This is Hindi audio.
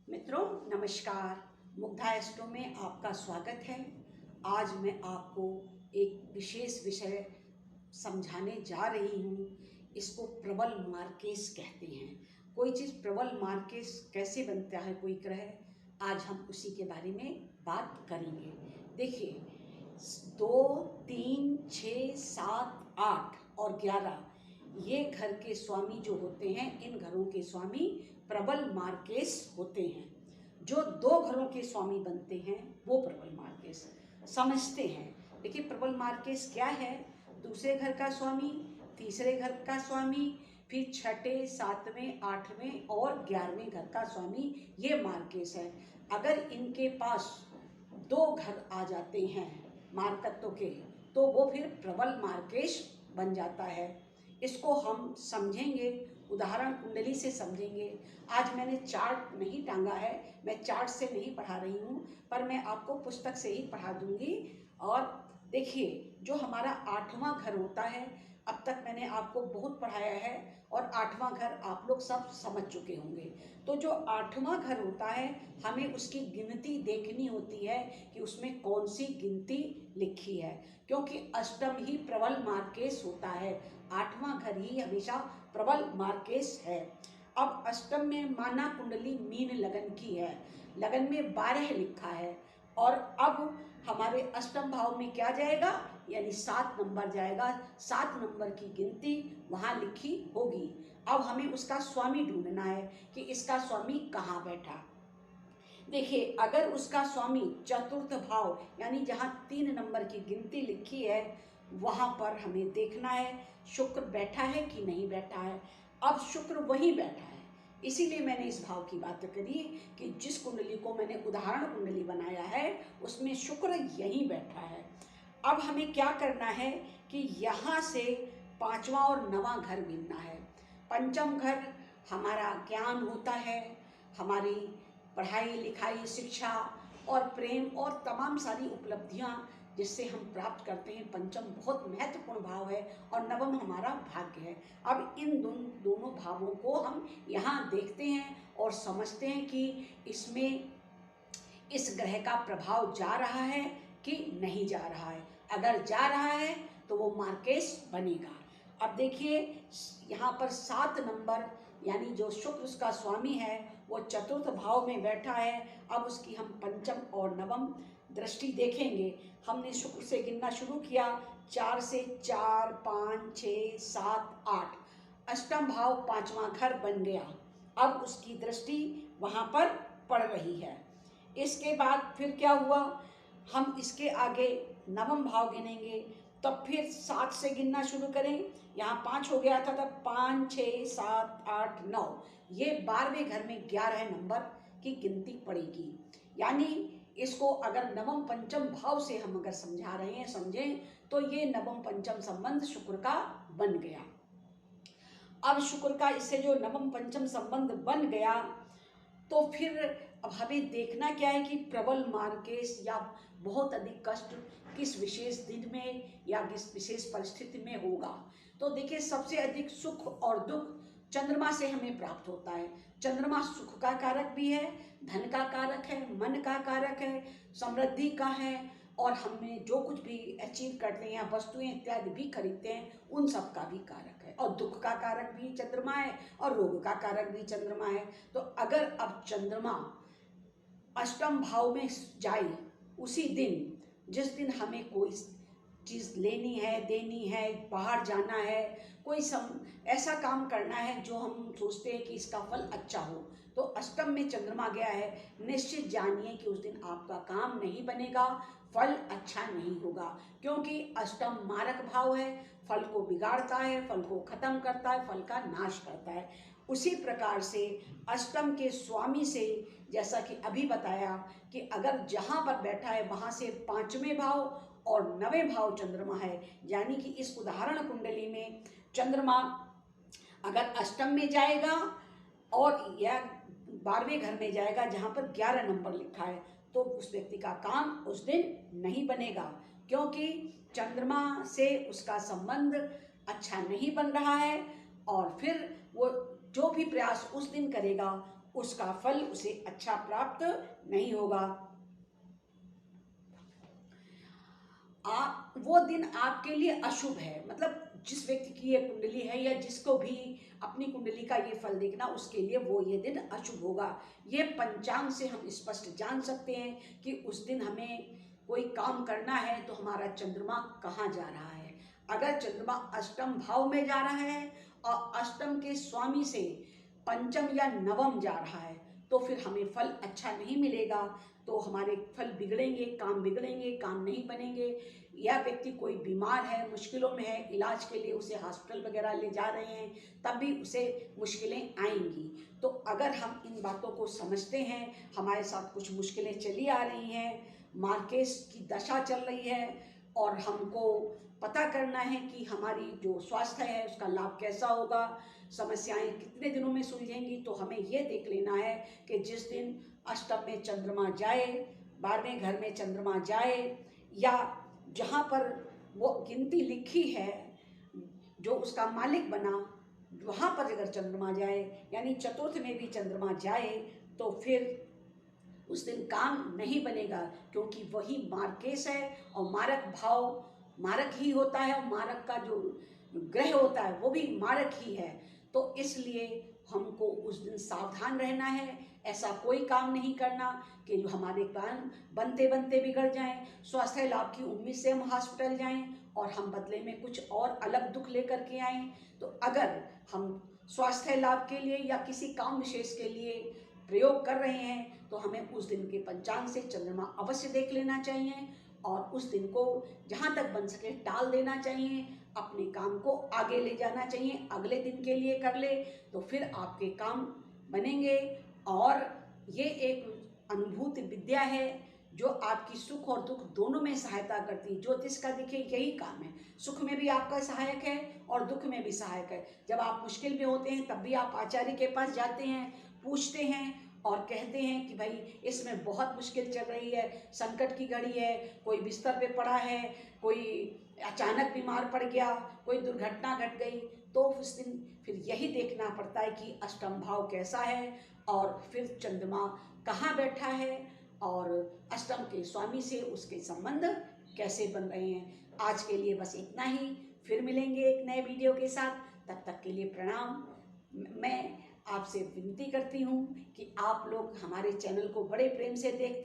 मित्रों नमस्कार। मुग्धा एस्ट्रो में आपका स्वागत है। आज मैं आपको एक विशेष विषय समझाने जा रही हूँ। इसको प्रबल मार्केस कहते हैं। कोई चीज़ प्रबल मार्केस कैसे बनता है, कोई ग्रह, आज हम उसी के बारे में बात करेंगे। देखिए 2, 3, 6, 7, 8 और 11 ये घर के स्वामी जो होते हैं, इन घरों के स्वामी प्रबल मार्केस होते हैं। जो 2 घरों के स्वामी बनते हैं वो प्रबल मार्केस समझते हैं। देखिए प्रबल मार्केस क्या है? दूसरे घर का स्वामी, तीसरे घर का स्वामी, फिर छठे, सातवें, आठवें और 11वें घर का स्वामी, ये मार्केस है। अगर इनके पास 2 घर आ जाते हैं मार्कत्व के, तो वो फिर प्रबल मार्केश बन जाता है। इसको हम समझेंगे, उदाहरण कुंडली से समझेंगे। आज मैंने चार्ट नहीं टांगा है, मैं चार्ट से नहीं पढ़ा रही हूँ, पर मैं आपको पुस्तक से ही पढ़ा दूंगी। और देखिए जो हमारा 8वां घर होता है, अब तक मैंने आपको बहुत पढ़ाया है और 8वां घर आप लोग सब समझ चुके होंगे। तो जो 8वां घर होता है, हमें उसकी गिनती देखनी होती है कि उसमें कौन सी गिनती लिखी है, क्योंकि अष्टम ही प्रबल मार्केस होता है। 8वां घर ही हमेशा प्रबल मार्केस है। अब अष्टम में माना कुंडली मीन लगन की है, लगन में 12 लिखा है, और अब हमारे अष्टम भाव में क्या जाएगा, यानी 7 नंबर जाएगा। 7 नंबर की गिनती वहाँ लिखी होगी। अब हमें उसका स्वामी ढूंढना है कि इसका स्वामी कहाँ बैठा। देखिए अगर उसका स्वामी चतुर्थ भाव, यानी जहाँ 3 नंबर की गिनती लिखी है, वहाँ पर हमें देखना है शुक्र बैठा है कि नहीं बैठा है। अब शुक्र वहीं बैठा है, इसीलिए मैंने इस भाव की बात करी कि जिस कुंडली को मैंने उदाहरण कुंडली बनाया है उसमें शुक्र यहीं बैठा है। अब हमें क्या करना है कि यहाँ से 5वां और 9वां घर गिनना है। पंचम घर हमारा ज्ञान होता है, हमारी पढ़ाई लिखाई, शिक्षा और प्रेम और तमाम सारी उपलब्धियां जिससे हम प्राप्त करते हैं। पंचम बहुत महत्वपूर्ण भाव है और नवम हमारा भाग्य है। अब इन दोनों भावों को हम यहाँ देखते हैं और समझते हैं कि इसमें इस ग्रह का प्रभाव जा रहा है कि नहीं जा रहा है। अगर जा रहा है तो वो मार्केस बनेगा। अब देखिए यहाँ पर 7 नंबर, यानी जो शुक्र उसका स्वामी है, वो चतुर्थ भाव में बैठा है। अब उसकी हम पंचम और नवम दृष्टि देखेंगे। हमने शुक्र से गिनना शुरू किया, 4 से 4, 5, 6, 7, 8, अष्टम भाव 5वां घर बन गया। अब उसकी दृष्टि वहाँ पर पड़ रही है। इसके बाद फिर क्या हुआ, हम इसके आगे नवम भाव गिनेंगे, तब फिर 7 से गिनना शुरू करें। यहाँ 5 हो गया था, तब 5, 6, 7, 8, 9, ये 12वें घर में 11 नंबर की गिनती पड़ेगी। यानी इसको अगर नवम पंचम भाव से हम अगर समझा रहे हैं, समझें, तो ये नवम पंचम संबंध शुक्र का बन गया। अब शुक्र का इससे जो नवम पंचम संबंध बन गया, तो फिर अब हमें देखना क्या है कि प्रबल मार्केस या बहुत अधिक कष्ट किस विशेष दिन में या किस विशेष परिस्थिति में होगा। तो देखिए सबसे अधिक सुख और दुख चंद्रमा से हमें प्राप्त होता है। चंद्रमा सुख का कारक भी है, धन का कारक है, मन का कारक है, समृद्धि का है, और हमें जो कुछ भी अचीव करते हैं या वस्तुएं इत्यादि भी खरीदते हैं, उन सब का भी कारक है। और दुख का कारक भी चंद्रमा है और रोग का कारक भी चंद्रमा है। तो अगर अब चंद्रमा अष्टम भाव में जाए, उसी दिन जिस दिन हमें कोई चीज़ लेनी है, देनी है, बाहर जाना है, कोई ऐसा काम करना है जो हम सोचते हैं कि इसका फल अच्छा हो, तो अष्टम में चंद्रमा गया है, निश्चित जानिए कि उस दिन आपका काम नहीं बनेगा, फल अच्छा नहीं होगा। क्योंकि अष्टम मारक भाव है, फल को बिगाड़ता है, फल को खत्म करता है, फल का नाश करता है। उसी प्रकार से अष्टम के स्वामी से, जैसा कि अभी बताया, कि अगर जहाँ पर बैठा है वहाँ से 5वें भाव और 9वें भाव चंद्रमा है, यानी कि इस उदाहरण कुंडली में चंद्रमा अगर अष्टम में जाएगा और या 12वें घर में जाएगा जहाँ पर 11 नंबर लिखा है, तो उस व्यक्ति का काम उस दिन नहीं बनेगा, क्योंकि चंद्रमा से उसका संबंध अच्छा नहीं बन रहा है। और फिर वो जो भी प्रयास उस दिन करेगा उसका फल उसे अच्छा प्राप्त नहीं होगा। वो दिन आपके लिए अशुभ है, मतलब जिस व्यक्ति की ये कुंडली है या जिसको भी अपनी कुंडली का ये फल देखना, उसके लिए वो ये दिन अशुभ होगा। ये पंचांग से हम स्पष्ट जान सकते हैं कि उस दिन हमें कोई काम करना है तो हमारा चंद्रमा कहाँ जा रहा है। अगर चंद्रमा अष्टम भाव में जा रहा है और अष्टम के स्वामी से पंचम या नवम जा रहा है तो फिर हमें फल अच्छा नहीं मिलेगा, तो हमारे फल बिगड़ेंगे, काम नहीं बनेंगे। या व्यक्ति कोई बीमार है, मुश्किलों में है, इलाज के लिए उसे हॉस्पिटल वगैरह ले जा रहे हैं, तब भी उसे मुश्किलें आएंगी। तो अगर हम इन बातों को समझते हैं, हमारे साथ कुछ मुश्किलें चली आ रही हैं, मार्केस की दशा चल रही है और हमको पता करना है कि हमारी जो स्वास्थ्य है उसका लाभ कैसा होगा, समस्याएं कितने दिनों में सुलझेंगी, तो हमें ये देख लेना है कि जिस दिन अष्टम में चंद्रमा जाए, 12वें घर में चंद्रमा जाए, या जहाँ पर वो गिनती लिखी है जो उसका मालिक बना, वहाँ पर अगर चंद्रमा जाए, यानी चतुर्थ में भी चंद्रमा जाए, तो फिर उस दिन काम नहीं बनेगा, क्योंकि वही मार्केश है और मारक भाव मारक ही होता है और मारक का जो ग्रह होता है वो भी मारक ही है। तो इसलिए हमको उस दिन सावधान रहना है, ऐसा कोई काम नहीं करना कि जो हमारे काम बनते बनते बिगड़ जाएं, स्वास्थ्य लाभ की उम्मीद से हम हॉस्पिटल जाएं और हम बदले में कुछ और अलग दुख लेकर के आएं। तो अगर हम स्वास्थ्य लाभ के लिए या किसी काम विशेष के लिए प्रयोग कर रहे हैं तो हमें उस दिन के पंचांग से चंद्रमा अवश्य देख लेना चाहिए और उस दिन को जहाँ तक बन सके टाल देना चाहिए, अपने काम को आगे ले जाना चाहिए, अगले दिन के लिए कर ले तो फिर आपके काम बनेंगे। और ये एक अनुभूति विद्या है जो आपकी सुख और दुख दोनों में सहायता करती है। ज्योतिष का देखिए यही काम है, सुख में भी आपका सहायक है और दुख में भी सहायक है। जब आप मुश्किल में होते हैं तब भी आप आचार्य के पास जाते हैं, पूछते हैं और कहते हैं कि भाई इसमें बहुत मुश्किल चल रही है, संकट की घड़ी है, कोई बिस्तर पे पड़ा है, कोई अचानक बीमार पड़ गया, कोई दुर्घटना घट गई, तो उस दिन फिर यही देखना पड़ता है कि अष्टम भाव कैसा है और फिर चंद्रमा कहाँ बैठा है और अष्टम के स्वामी से उसके संबंध कैसे बन रहे हैं। आज के लिए बस इतना ही, फिर मिलेंगे एक नए वीडियो के साथ, तब तक के लिए प्रणाम। मैं आपसे विनती करती हूँ कि आप लोग हमारे चैनल को बड़े प्रेम से देखते